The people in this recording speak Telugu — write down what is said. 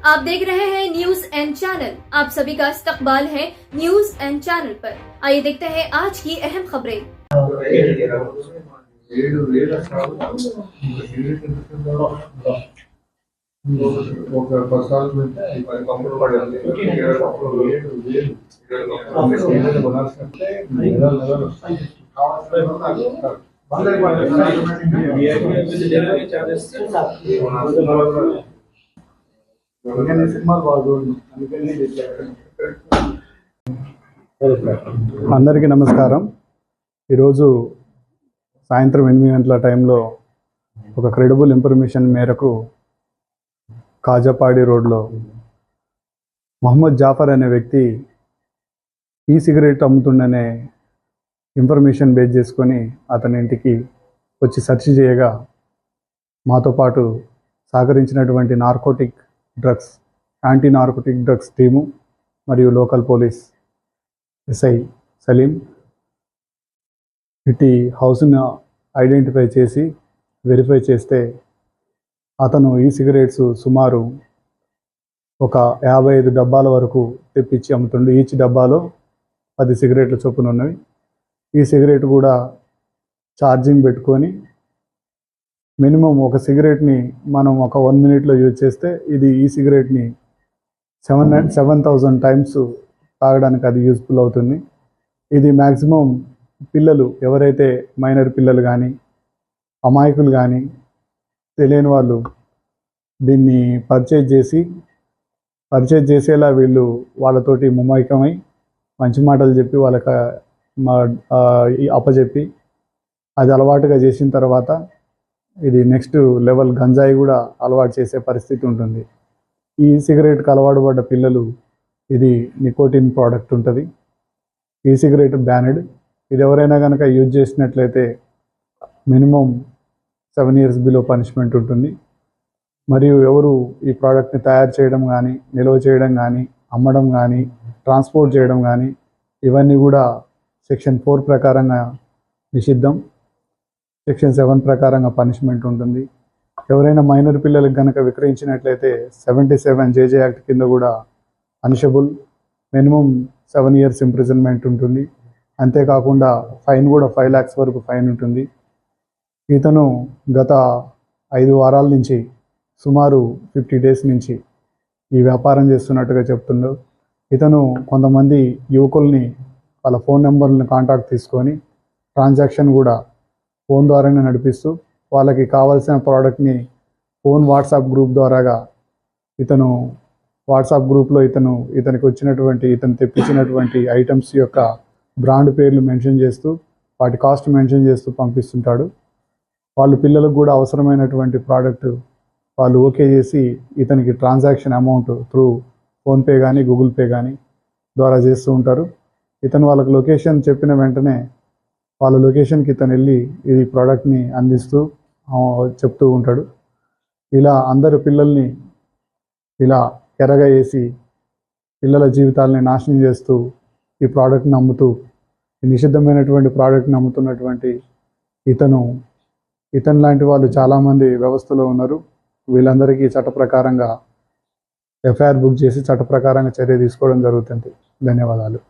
आप देख रहे हैं न्यूज एंड चैनल। आप सभी का इस्तकबाल है न्यूज एंड चैनल पर। आइए देखते हैं आज की अहम खबरें। అందరికీ నమస్కారం। ఈరోజు సాయంత్రం 8 గంటల టైంలో ఒక క్రెడిబుల్ ఇన్ఫర్మేషన్ మేరకు కాజాపాడి రోడ్లో మొహమ్మద్ జాఫర్ అనే వ్యక్తి ఈ సిగరెట్ అమ్ముతుండనే ఇన్ఫర్మేషన్ బేస్ చేసుకొని అతని ఇంటికి వచ్చి సెర్చ్ చేయగా మాతో పాటు సహకరించినటువంటి యాంటీ నార్కోటిక్ డ్రగ్స్ టీము మరియు లోకల్ పోలీస్ ఎస్ఐ సలీం ఇటు హౌస్ను ఐడెంటిఫై చేసి వెరిఫై చేస్తే అతను ఈ సిగరెట్స్ సుమారు ఒక 55 డబ్బాల వరకు తెప్పించి అమ్ముతుండు। ఈచ్ డబ్బాలో 10 సిగరెట్ల చొప్పున ఉన్నవి। ఈ సిగరెట్ కూడా ఛార్జింగ్ పెట్టుకొని మినిమం ఒక సిగరెట్ని మనం ఒక 1 మినిట్లో యూజ్ చేస్తే ఈ సిగరెట్ని 7,000 టైమ్స్ తాగడానికి అది యూజ్ఫుల్ అవుతుంది। ఇది మ్యాక్సిమం పిల్లలు ఎవరైతే మైనర్ పిల్లలు కానీ అమాయకులు కానీ తెలియని వాళ్ళు దీన్ని పర్చేజ్ చేసేలా వీళ్ళు వాళ్ళతోటి ముమైకమై మంచి మాటలు చెప్పి వాళ్ళకి అప్పచెప్పి అది అలవాటుగా చేసిన తర్వాత ఇది నెక్స్ట్ లెవెల్ గంజాయి కూడా అలవాటు చేసే పరిస్థితి ఉంటుంది। ఈ సిగరెట్కి అలవాటు పడ్డ పిల్లలు ఇది నికోటిన్ ప్రోడక్ట్ ఉంటుంది। ఈ సిగరెట్ బ్యానెడ్। ఇది ఎవరైనా కనుక యూజ్ చేసినట్లయితే మినిమం 7 years బిలో పనిష్మెంట్ ఉంటుంది। మరియు ఎవరు ఈ ప్రోడక్ట్ని తయారు చేయడం కానీ నిల్వ చేయడం కానీ అమ్మడం కానీ ట్రాన్స్పోర్ట్ చేయడం కానీ ఇవన్నీ కూడా సెక్షన్ 4 ప్రకారంగా నిషిద్ధం। సెక్షన్ 7 ప్రకారంగా పనిష్మెంట్ ఉంటుంది। ఎవరైనా మైనర్ పిల్లలకు కనుక విక్రయించినట్లయితే 77 JJ యాక్ట్ కింద కూడా పనిషబుల్, మినిమం 7 years ఇంప్రిజన్మెంట్ ఉంటుంది। అంతేకాకుండా ఫైన్ కూడా 5 lakhs వరకు ఫైన్ ఉంటుంది। ఇతను గత 5 వారాల నుంచి సుమారు 50 days నుంచి ఈ వ్యాపారం చేస్తున్నట్టుగా చెప్తుండ్రు। ఇతను కొంతమంది యువకుల్ని వాళ్ళ ఫోన్ నెంబర్లను కాంటాక్ట్ తీసుకొని ట్రాన్సాక్షన్ కూడా ఫోన్ ద్వారానే నడిపిస్తూ వాళ్ళకి కావాల్సిన ప్రోడక్ట్ని ఫోన్ వాట్సాప్ గ్రూప్ ద్వారాగా ఇతను వాట్సాప్ గ్రూప్లో ఇతను తెప్పించినటువంటి ఐటమ్స్ యొక్క బ్రాండ్ పేర్లు మెన్షన్ చేస్తూ వాటి కాస్ట్ మెన్షన్ చేస్తూ పంపిస్తుంటాడు। వాళ్ళు పిల్లలకు కూడా అవసరమైనటువంటి ప్రోడక్ట్ వాళ్ళు ఓకే చేసి ఇతనికి ట్రాన్సాక్షన్ అమౌంట్ త్రూ ఫోన్పే కానీ గూగుల్ పే కానీ ద్వారా చేస్తూ ఉంటారు। ఇతను వాళ్ళకి లొకేషన్ చెప్పిన వెంటనే వాళ్ళ లొకేషన్కి ఇతను వెళ్ళి ఈ ప్రోడక్ట్ని అందిస్తూ చెప్తూ ఉంటాడు। ఇలా అందరు పిల్లల్ని ఇలా ఎరగా వేసి పిల్లల జీవితాలని నాశనం చేస్తూ ఈ ప్రోడక్ట్ని అమ్ముతూ ఈ నిషిద్ధమైనటువంటి ప్రోడక్ట్ని అమ్ముతున్నటువంటి ఇతను లాంటి వాళ్ళు చాలామంది వ్యవస్థలో ఉన్నారు। వీళ్ళందరికీ చట్ట ప్రకారంగా ఎఫ్ఐఆర్ బుక్ చేసి చట్ట ప్రకారంగా చర్య తీసుకోవడం జరుగుతుంది। ధన్యవాదాలు।